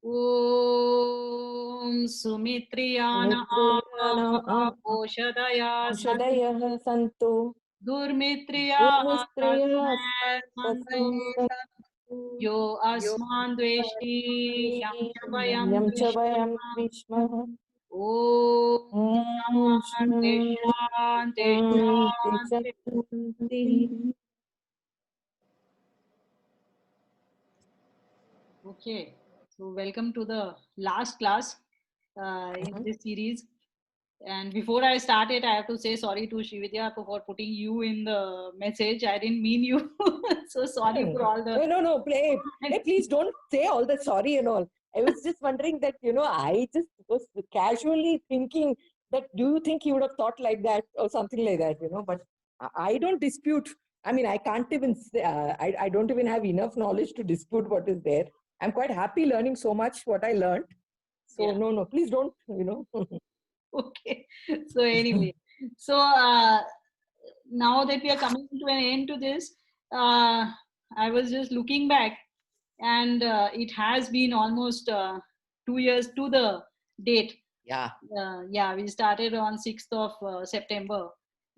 ॐ सुमित्रियान मित्रियाण ओषधया औषधयः सन्तु दुर्मित्रिया दुर्मिस्त्रियः तस्मै यो अस्मान् द्वेष्टि यं च वयं यं च वयं द्विष्मः विष्मः ॐ ॐ शान्ति शान्ति शान्ति शान्ति। शान्तिः। Okay, so welcome to the last class in this series. And before I start it, I have to say sorry to Srividya for putting you in the message. I didn't mean you. So sorry for all the. No. Please don't say all the sorry and all. I was just wondering that, I just was casually thinking that, do you think he would have thought like that or something like that, but I don't dispute. I mean, I can't even say, I don't even have enough knowledge to dispute what is there. I'm quite happy learning so much what I learned. So Yeah. no, please don't, Okay. So anyway, so now that we are coming to an end to this, I was just looking back, and it has been almost 2 years to the date. Yeah. Yeah, we started on 6th of September,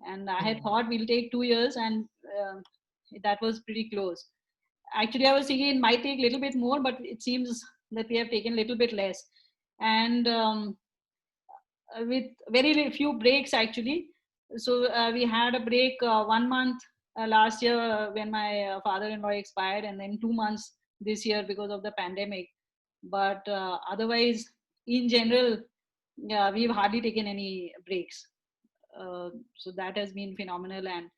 and I had thought we'll take 2 years, and that was pretty close. Actually, I was thinking it might take a little bit more, but it seems that we have taken a little bit less. And with very few breaks actually. So we had a break 1 month last year when my father-in-law expired, and then 2 months this year because of the pandemic. But otherwise, in general, yeah, we've hardly taken any breaks. So that has been phenomenal, and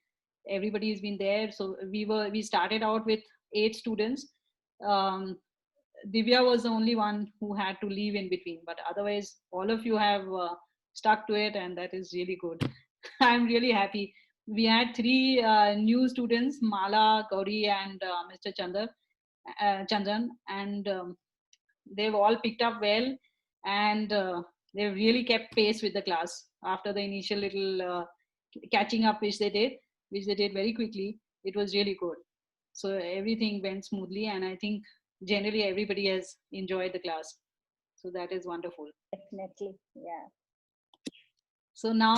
everybody has been there. So we started out with 8 students. Um, Divya was the only one who had to leave in between, but otherwise, all of you have stuck to it, and that is really good. I'm really happy. We had three new students, Mala, Gauri, and Mr. Chandran, and they've all picked up well, and they really kept pace with the class after the initial little catching up which they did very quickly. It was really good. So everything went smoothly, and I think generally everybody has enjoyed the class. So that is wonderful. Definitely, yeah. So now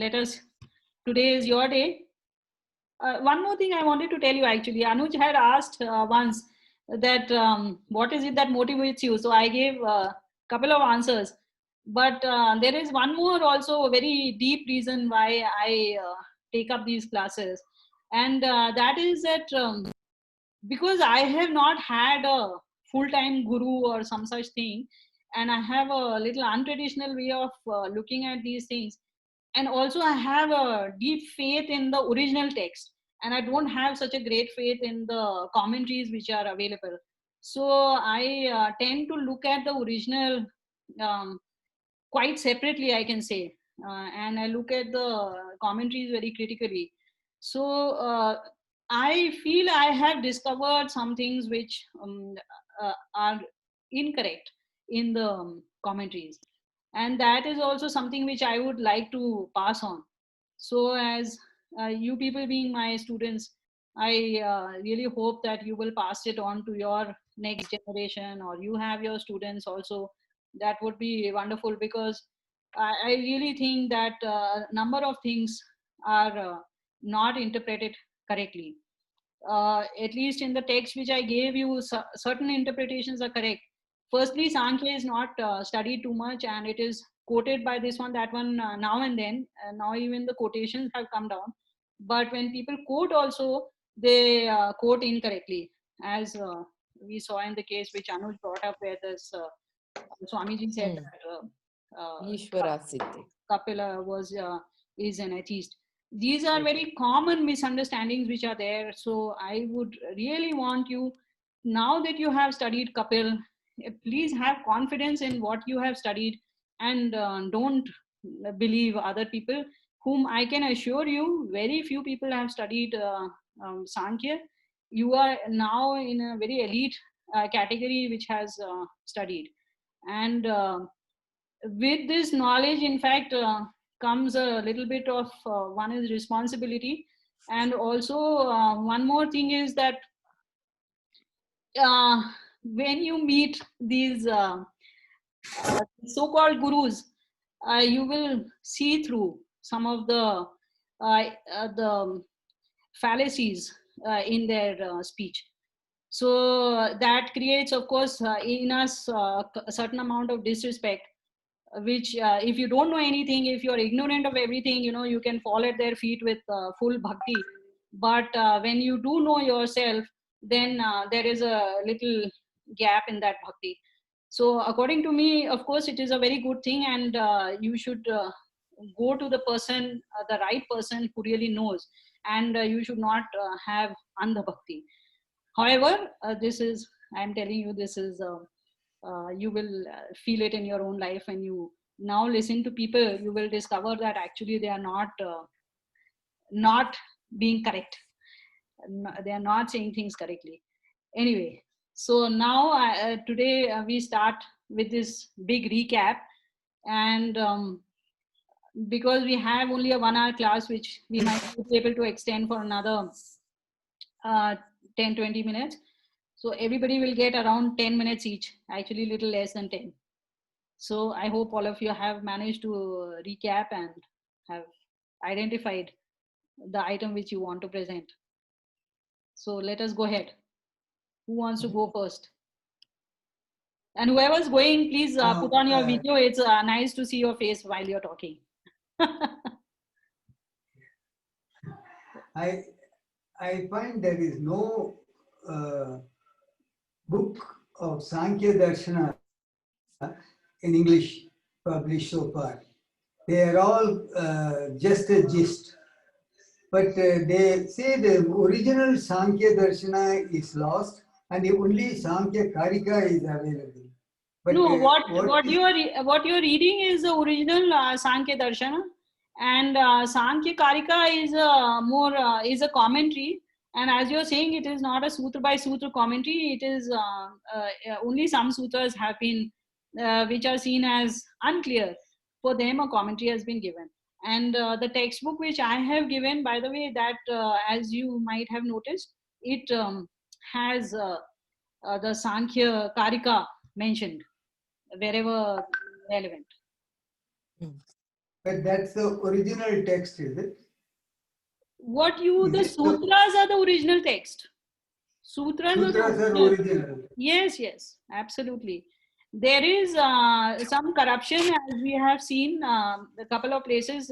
let us. Today is your day. One more thing I wanted to tell you actually. Anuj had asked once that what is it that motivates you? So I gave a couple of answers. But there is one more also a very deep reason why I take up these classes. And that is that because I have not had a full time guru or some such thing. And I have a little untraditional way of looking at these things, and also I have a deep faith in the original text, and I don't have such a great faith in the commentaries which are available. So I tend to look at the original um, quite separately, I can say, and I look at the commentaries very critically. So I feel I have discovered some things which are incorrect in the commentaries, and that is also something which I would like to pass on. So as you people being my students, I really hope that you will pass it on to your next generation, or you have your students also. That would be wonderful, because I really think that a number of things are not interpreted correctly. At least in the text which I gave you, certain interpretations are correct. Firstly, Sankhya is not studied too much, and it is quoted by this one, that one, now and then. Now even the quotations have come down. But when people quote also, they quote incorrectly, as we saw in the case which Anuj brought up, where this Swamiji said that Ishvara Siddhi. Kapila is an atheist. These are very common misunderstandings which are there. So I would really want you, now that you have studied Kapil, please have confidence in what you have studied, and don't believe other people, whom I can assure you very few people have studied Sankhya. You are now in a very elite category which has studied. And with this knowledge, in fact, comes a little bit of one is responsibility, and also one more thing is that when you meet these so-called gurus, you will see through some of the fallacies in their speech. So that creates, of course, in us a certain amount of disrespect, which if you don't know anything, if you're ignorant of everything, you can fall at their feet with full bhakti. But when you do know yourself, then there is a little gap in that bhakti. So according to me, of course, it is a very good thing, and you should go to the person, the right person who really knows, and you should not have andha bhakti. However, this is, I'm telling you, this is you will feel it in your own life. When you now listen to people, you will discover that actually they are not being correct. They are not saying things correctly. Anyway, so now today we start with this big recap, and because we have only a 1 hour class, which we might be able to extend for another 10-20 minutes. So everybody will get around 10 minutes each, actually little less than 10. So I hope all of you have managed to recap and have identified the item which you want to present. So let us go ahead. Who wants to go first? And whoever's going, please put on your video. It's nice to see your face while you're talking. I find there is no book of Sankhya Darshana in English published so far. They are all just a gist. But they say the original Sankhya Darshana is lost and the only Sankhya Karika is available. But no, what you're reading is the original Sankhya Darshana, and Sankhya Karika is is a commentary. And as you're saying, it is not a sutra by sutra commentary. It is only some sutras have been which are seen as unclear. For them, a commentary has been given. And the textbook which I have given, by the way, that as you might have noticed, it has the Sankhya Karika mentioned wherever relevant. But that's the original text, is it? The sutras are the original text. Sutras are the original. Yes, absolutely. There is some corruption, as we have seen a couple of places.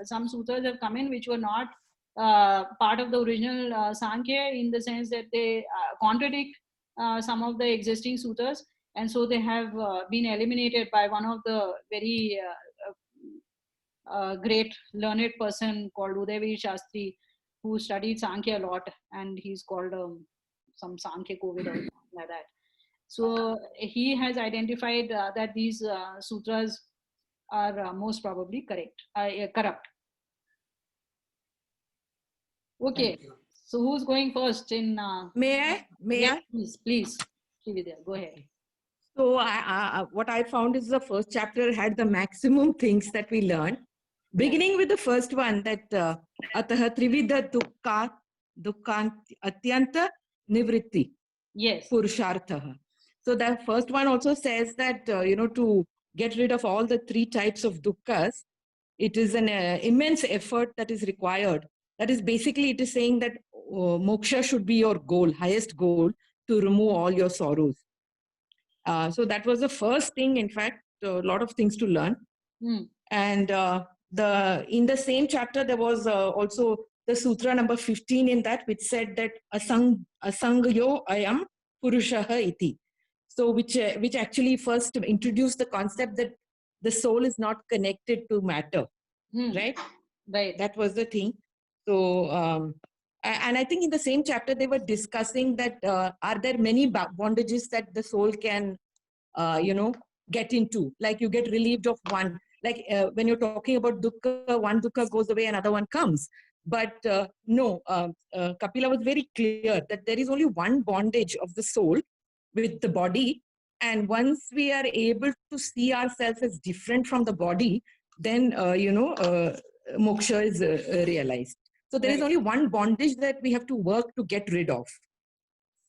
Some sutras have come in which were not part of the original Sankhya, in the sense that they contradict some of the existing sutras, and so they have been eliminated by one of the very great learned person called Udayveer Shastri, who studied Sankhya a lot, and he's called some Sankhya Kovid or something like that. So he has identified that these sutras are most probably corrupt. Okay, so who's going first? May I? Please, Srividya, go ahead. So what I found is the first chapter had the maximum things that we learned. Beginning with the first one, that ataha trividha dukkha atyanta nivritti. Yes. Purushartha. So the first one also says that, to get rid of all the 3 types of dukkha's, it is an immense effort that is required. That is basically, it is saying that moksha should be your goal, highest goal, to remove all your sorrows. So that was the first thing. In fact, a lot of things to learn. And in the same chapter, there was also the sutra number 15 in that, which said that asangyo ayam purushaha iti. So which actually first introduced the concept that the soul is not connected to matter, right? Right. That was the thing. So, and I think in the same chapter, they were discussing that are there many bondages that the soul can, get into? Like you get relieved of one. Like when you're talking about dukkha, one dukkha goes away, another one comes. But no, Kapila was very clear that there is only one bondage of the soul with the body. And once we are able to see ourselves as different from the body, then, moksha is realized. So there is only one bondage that we have to work to get rid of.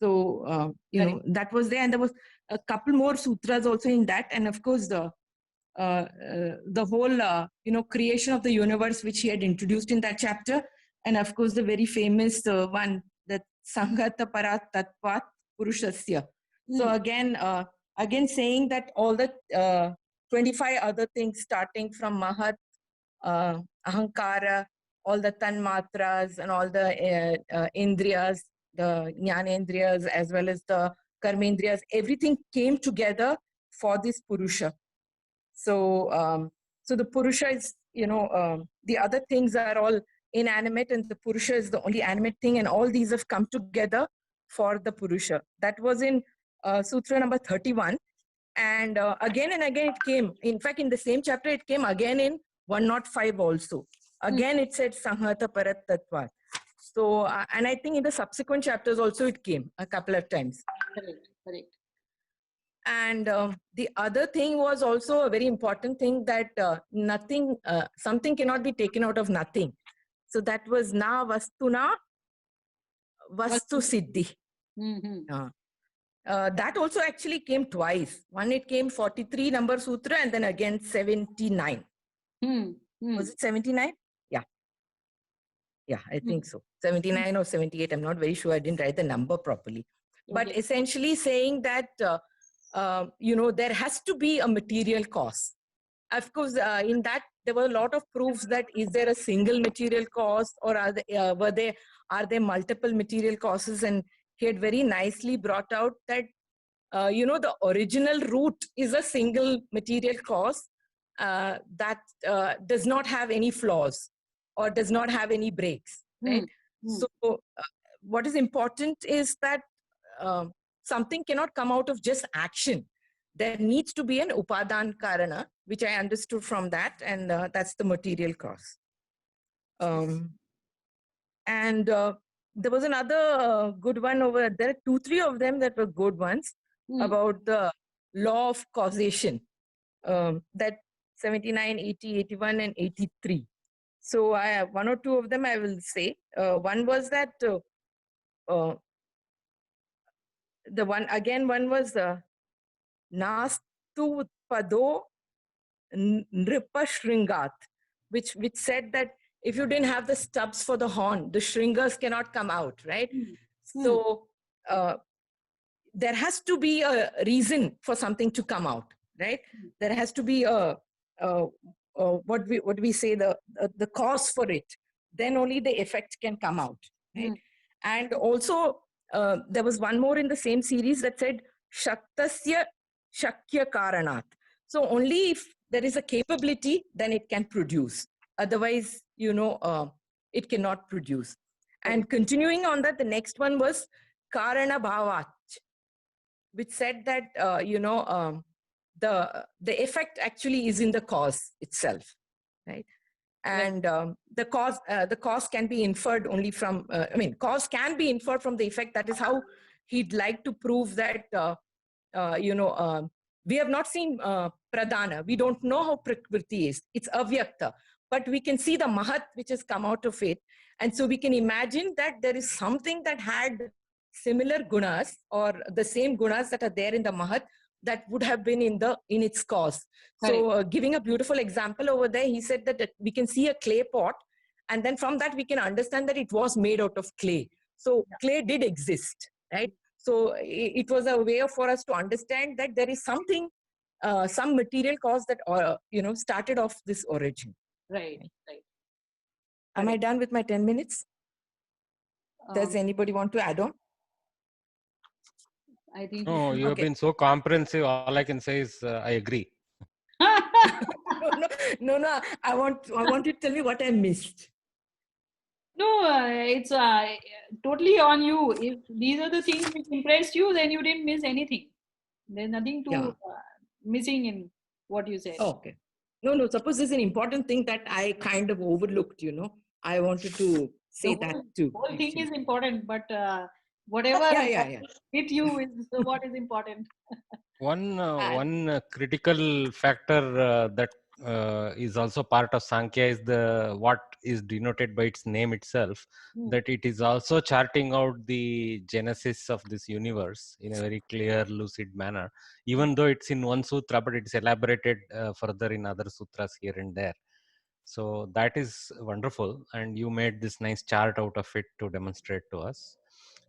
So, that was there. And there was a couple more sutras also in that. And of course, the whole, creation of the universe, which he had introduced in that chapter. And of course, the very famous one, that Sanghata Parat Tatvat Purushasya. So again, saying that all the 25 other things, starting from Mahat, Ahankara, all the Tanmatras and all the Indriyas, the Jnanendriyas, as well as the Karmendriyas, everything came together for this Purusha. So, so the Purusha is, the other things are all inanimate, and the Purusha is the only animate thing, and all these have come together for the Purusha. That was in Sutra number 31. And again and again it came. In fact, in the same chapter, it came again in 105 also. Again, it said Sanghata Parat Tattva. So, and I think in the subsequent chapters also it came a couple of times. Correct. And the other thing was also a very important thing, that something cannot be taken out of nothing. So that was Na Vastuna Vastu Siddhi. That also actually came twice. One, it came 43 number sutra, and then again 79. Was it 79? Yeah, I think so. 79 or 78. I'm not very sure. I didn't write the number properly. But essentially saying that, there has to be a material cause. Of course, in that, there were a lot of proofs that is there a single material cause, or are there multiple material causes? And he had very nicely brought out that, the original root is a single material cause that does not have any flaws or does not have any breaks, right? So what is important is that something cannot come out of just action. There needs to be an upadan karana, which I understood from that, and that's the material cause. And there was another good one over there. 2-3 of them that were good ones about the law of causation. That 79, 80, 81, and 83. So I have 1 or 2 of them I will say. One was that one was Nastu Pado Nripa Shringat, which said that if you didn't have the stubs for the horn, the shringas cannot come out, right? So there has to be a reason for something to come out, right? There has to be what we say, the cause for it. Then only the effect can come out, right? And also there was one more in the same series that said Shaktasya Shakya Karanat. So only if there is a capability, then it can produce. Otherwise, it cannot produce. And continuing on that, the next one was Karana Bhavat, which said that the effect actually is in the cause itself, right? And the cause can be inferred only from, cause can be inferred from the effect. That is how he'd like to prove that, we have not seen pradhana. We don't know how prakriti is. It's avyakta. But we can see the mahat which has come out of it. And so we can imagine that there is something that had similar gunas, or the same gunas that are there in the mahat, that would have been in its cause. So giving a beautiful example over there, he said that we can see a clay pot, and then from that we can understand that it was made out of clay. So clay did exist, right? So it was a way for us to understand that there is something, some material cause that started off this origin. Right. Am I done with my 10 minutes? Does anybody want to add on? I think no, you have been so comprehensive. All I can say is I agree. No. I want you to tell me what I missed. No, it's totally on you. If these are the things which impressed you, then you didn't miss anything. There's nothing to missing in what you said. Okay. No. Suppose there's an important thing that I kind of overlooked. I wanted to say that too. The whole thing is important, but whatever hit you is what is important. One critical factor that is also part of Sankhya is the what is denoted by its name itself, that it is also charting out the genesis of this universe in a very clear, lucid manner, even though it's in one sutra, but it's elaborated further in other sutras here and there. So that is wonderful, and you made this nice chart out of it to demonstrate to us.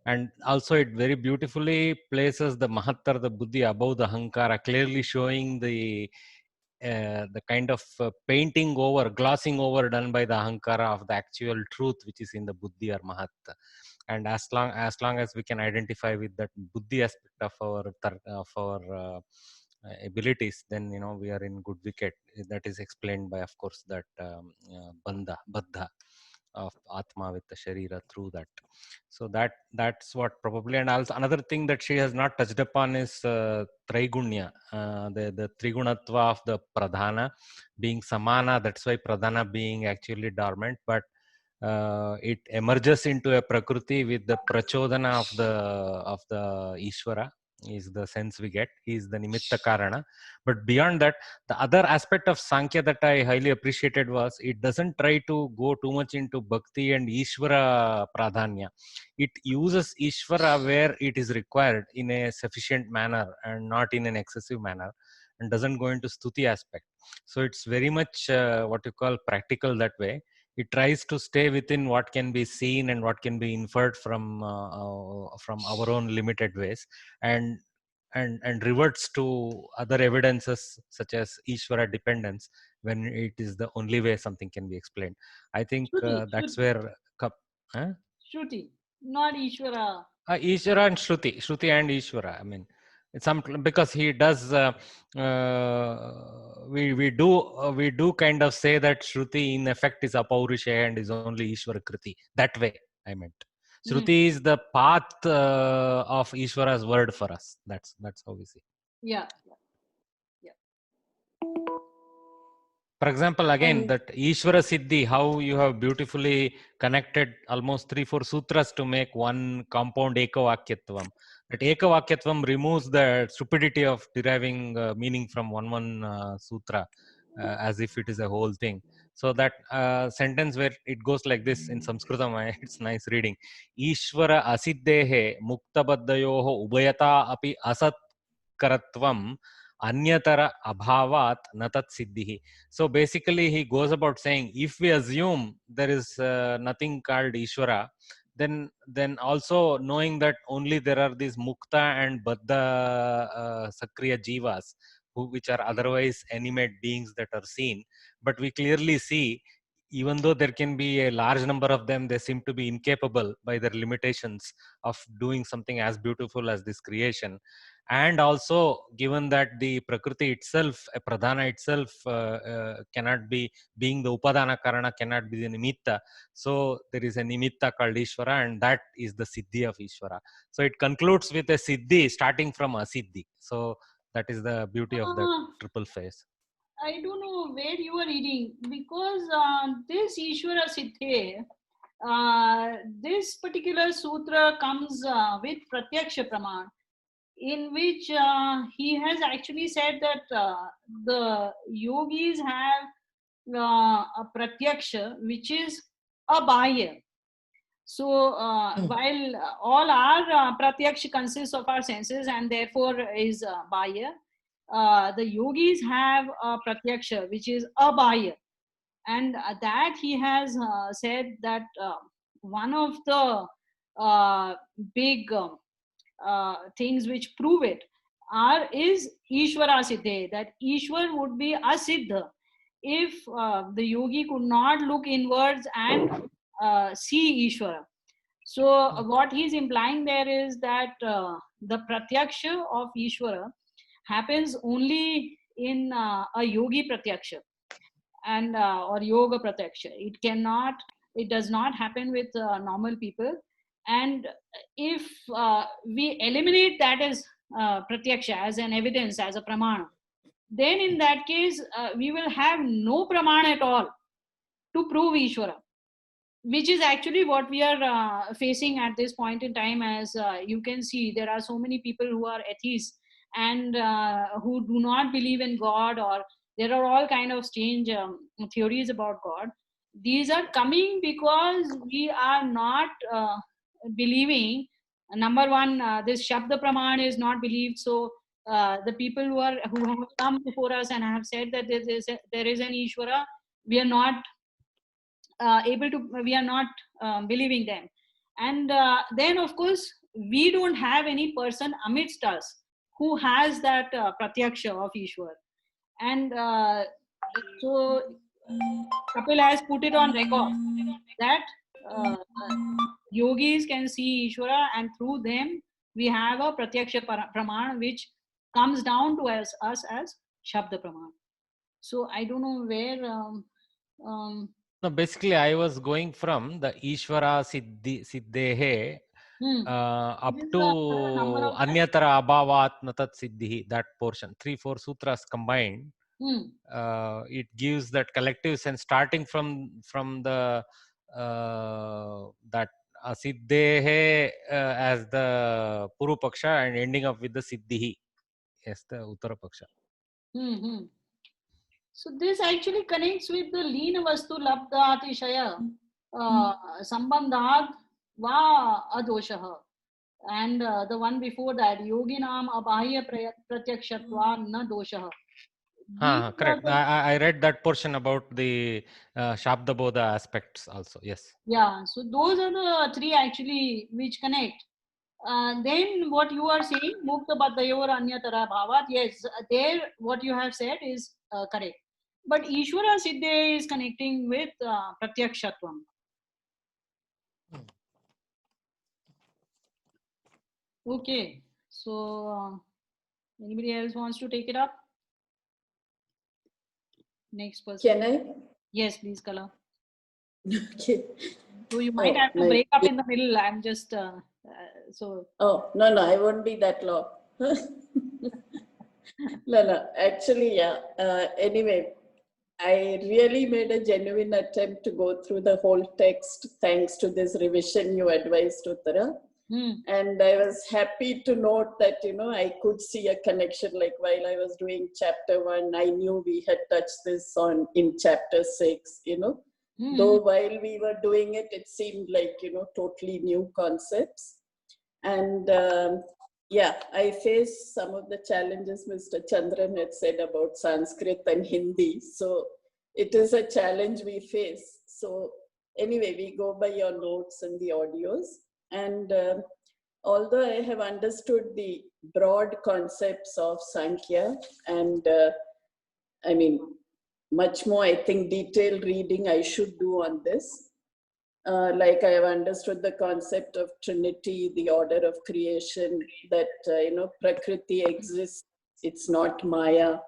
And also it very beautifully places the Mahattar, the Buddhi above the Hankara, clearly showing the kind of painting over, glossing over done by the Ahankara of the actual truth which is in the Buddhi or Mahat. And as long as we can identify with that Buddhi aspect of our abilities, then we are in good wicket. That is explained by, of course, that Baddha of Atma with the Sharira through that. So that's what probably. And also another thing that she has not touched upon is Traigunya, the Trigunatva of the Pradhana being Samana. That's why Pradhana being actually dormant, but it emerges into a Prakriti with the Prachodana of the Ishvara, is the sense we get. He is the Nimitta Karana. But beyond that, the other aspect of Sankhya that I highly appreciated was it doesn't try to go too much into Bhakti and Ishvara Pradhanya. It uses Ishvara where it is required in a sufficient manner and not in an excessive manner, and doesn't go into Stuti aspect. So it's very much what you call practical that way. It tries to stay within what can be seen and what can be inferred from our own limited ways, and reverts to other evidences such as Ishvara dependence when it is the only way something can be explained. I think that's where Shruti, not Ishvara. Ishvara and Shruti and Ishvara. I mean, it's some, because he does. We do kind of say that Shruti in effect is Apaurusha and is only Ishvara Kriti. That way, I meant. Shruti is the path of Ishvara's word for us. That's how we see. Yeah. For example, again, And that Ishvara Siddhi, how you have beautifully connected almost 3-4 sutras to make one compound Ekavakyatvam. That Ekavakyatvam removes the stupidity of deriving meaning from one sutra as if it is a whole thing. So that sentence where it goes like this in Sanskritam, it's nice reading. Ishvara asiddhehe muktabaddayoho ubayata api asat karatvam anyatara abhavat natat siddhi. So basically he goes about saying, if we assume there is nothing called Ishvara, then also knowing that only there are these mukta and baddha sakriya jivas which are otherwise animate beings that are seen, but we clearly see, even though there can be a large number of them, they seem to be incapable by their limitations of doing something as beautiful as this creation. And also, given that the Prakriti itself, a Pradhana itself, cannot be, being the Upadana Karana, cannot be the Nimitta. So there is a Nimitta called Ishvara, and that is the Siddhi of Ishvara. So it concludes with a Siddhi starting from Asiddhi. So that is the beauty of that triple phase. I don't know where you are reading, because this Ishvara Siddhe, this particular sutra comes with Pratyaksha Praman, in which he has actually said that the yogis have a Pratyaksha, which is a Bahya. So while all our Pratyaksha consists of our senses and therefore is Bahya, the yogis have a Pratyaksha, which is a Bahya. And that he has said that one of the big things which prove it is Ishvara Siddhe, that Ishwar would be asiddha if the yogi could not look inwards and see Ishvara. So what he's implying there is that the pratyaksha of Ishvara happens only in a yogi pratyaksha and or yoga pratyaksha. It does not happen with normal people. And if we eliminate that as pratyaksha, as an evidence, as a pramana, then in that case we will have no pramana at all to prove Ishvara, which is actually what we are facing at this point in time. As you can see, there are so many people who are atheists and who do not believe in God, or there are all kind of strange theories about God. These are coming because we are not believing. Number one, this Shabda Praman is not believed. So the people who have come before us and have said that there is an Ishvara, we are not we are not believing them. And then of course we don't have any person amidst us who has that pratyaksha of Ishwar. And so Kapil has put it on record that yogis can see Ishvara, and through them we have a pratyaksha praman which comes down to us as Shabda Praman. So I don't know where No, basically I was going from the Ishvara Siddhehe up This is to the number of that. Anyatara Abhavat Natat Siddhi, that portion. 3-4 sutras combined. It gives that collective sense, starting from the that Siddhehe as the Puru Paksha and ending up with the Siddhihi as the Uttara Paksha. So this actually connects with the Leena Vastu Labda Atishaya Sambandhat Va Adoshaha. And the one before that, Yoginam Abhaya Pratyakshatva Na Doshaha. Correct. I read that portion about the Shabda Bodha aspects also. Yes. Yeah, so those are the three actually which connect. Then what you are saying, Mukta Badayor Anyatara Bhavat, yes, there what you have said is correct. But Ishvara Siddhe is connecting with Pratyakshatvam. Okay, so anybody else wants to take it up? Next person. Can I? Yes, please, Kala. Okay. So you might have to break up in the middle. I'm just so. Oh, no, I won't be that long. No, actually, yeah. Anyway, I really made a genuine attempt to go through the whole text thanks to this revision you advised, Uttara. And I was happy to note that, I could see a connection. Like while I was doing chapter 1, I knew we had touched this in chapter 6, Though while we were doing it, it seemed like, totally new concepts. And yeah, I faced some of the challenges Mr. Chandran had said about Sanskrit and Hindi. So it is a challenge we face. So anyway, we go by your notes and the audios. And although I have understood the broad concepts of Sankhya and I mean, much more, I think, detailed reading I should do on this. Like I have understood the concept of Trinity, the order of creation, that, Prakriti exists, it's not Maya,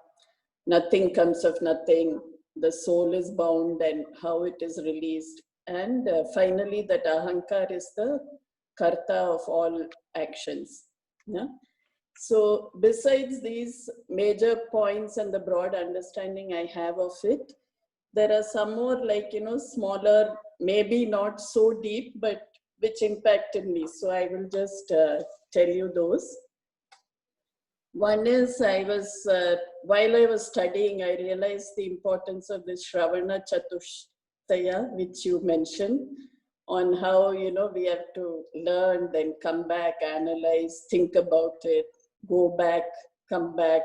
nothing comes of nothing, the soul is bound and how it is released. And finally, that Ahankar is the Karta of all actions. Yeah? So besides these major points and the broad understanding I have of it, there are some more like, smaller, maybe not so deep, but which impacted me. So I will just tell you those. One is while I was studying, I realized the importance of this Shravana Chatushtaya, which you mentioned, on how, we have to learn, then come back, analyze, think about it, go back, come back,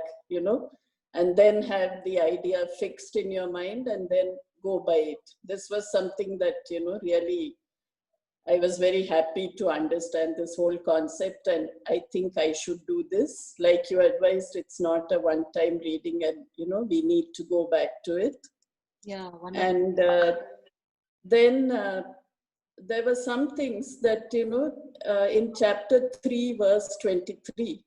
and then have the idea fixed in your mind and then go by it. This was something that, really, I was very happy to understand this whole concept, and I think I should do this. Like you advised, it's not a one-time reading and, we need to go back to it. Yeah. And then there were some things that, in chapter 3, verse 23,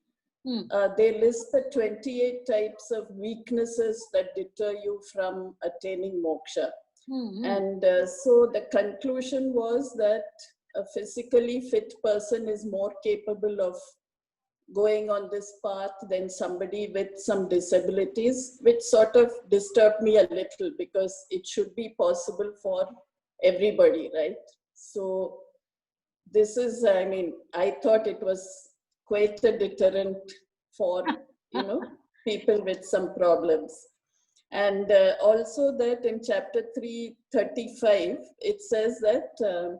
they list the 28 types of weaknesses that deter you from attaining moksha. And so the conclusion was that a physically fit person is more capable of going on this path than somebody with some disabilities, which sort of disturbed me a little because it should be possible for everybody, right? So this is, I thought it was quite a deterrent for, people with some problems. And also that in chapter 335, it says that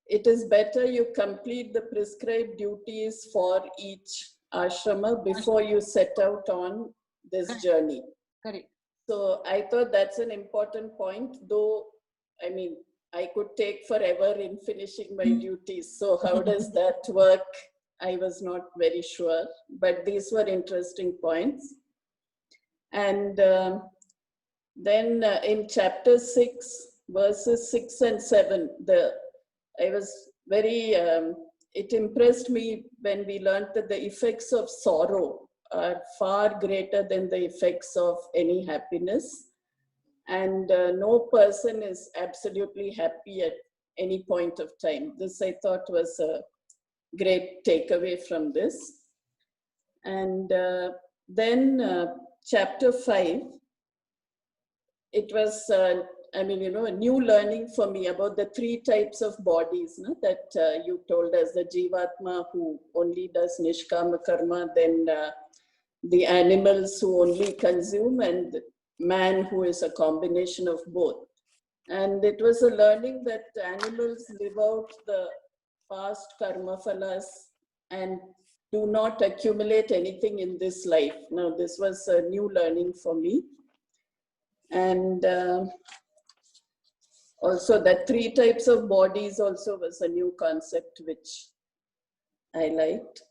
it is better you complete the prescribed duties for each ashrama before you set out on this journey. Correct. So I thought that's an important point, though, I mean, I could take forever in finishing my duties. So how does that work? I was not very sure, but these were interesting points. And then in chapter 6, verses 6 and 7, I was very, it impressed me when we learned that the effects of sorrow are far greater than the effects of any happiness. And no person is absolutely happy at any point of time. This I thought was a great takeaway from this. And then chapter 5, it was, I mean, you know, a new learning for me about the 3 types of bodies, no? That you told us, the Jivatma who only does Nishkama Karma, then the animals who only consume, and man who is a combination of both. And it was a learning that animals live out the past karma phalas and do not accumulate anything in this life. Now, this was a new learning for me. And also that 3 types of bodies also was a new concept which I liked.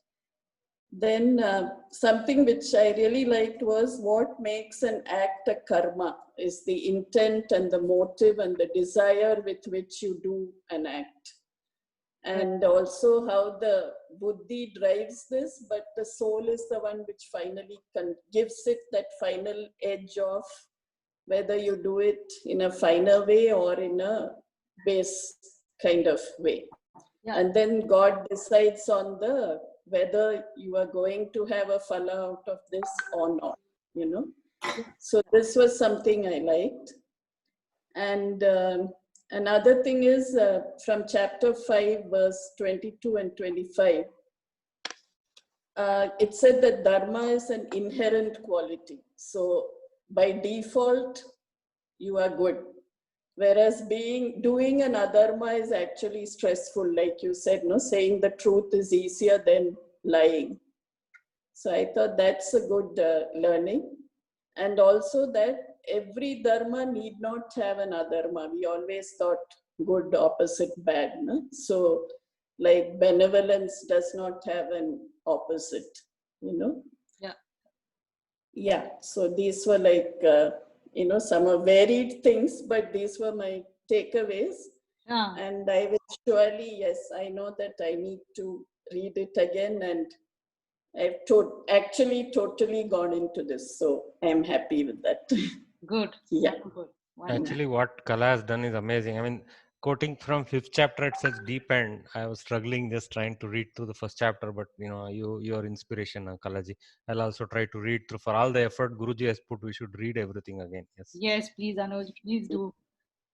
Then something which I really liked was what makes an act a karma is the intent and the motive and the desire with which you do an act. And also how the buddhi drives this, but the soul is the one which finally gives it that final edge of whether you do it in a finer way or in a base kind of way. Yeah. And then God decides on whether you are going to have a phala out of this or not, you know. So this was something I liked. And another thing is from chapter 5, verse 22 and 25, it said that dharma is an inherent quality. So by default, you are good. Whereas doing an adharma is actually stressful, like you said, no, saying the truth is easier than lying. So I thought that's a good learning. And also that every dharma need not have an adharma. We always thought good opposite bad. No? So like benevolence does not have an opposite, you know? Yeah. Yeah, so these were like, you know, some are varied things, but these were my takeaways. Yeah. And I will surely, yes, I know that I need to read it again, and I've actually totally gone into this. So I'm happy with that. Good. Yeah. Good. Wonderful. Actually, what Kala has done is amazing. I mean, quoting from 5th chapter at such deep end, I was struggling just trying to read through the first chapter, but you know, your inspiration, Kalaji. I'll also try to read through. For all the effort Guruji has put, we should read everything again. Yes. Yes, please, Anuj, please do.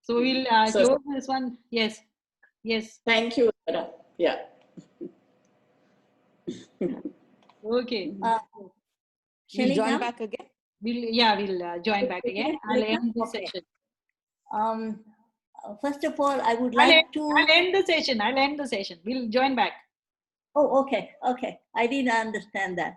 So we'll So- close this one. Yes. Yes. Thank you, Tara. Yeah. Okay. We'll Shall I join now? back again. We'll join back again. I'll end the Okay. session. First of all, I would like to. I'll end the session. We'll join back. Oh, okay. I didn't understand that.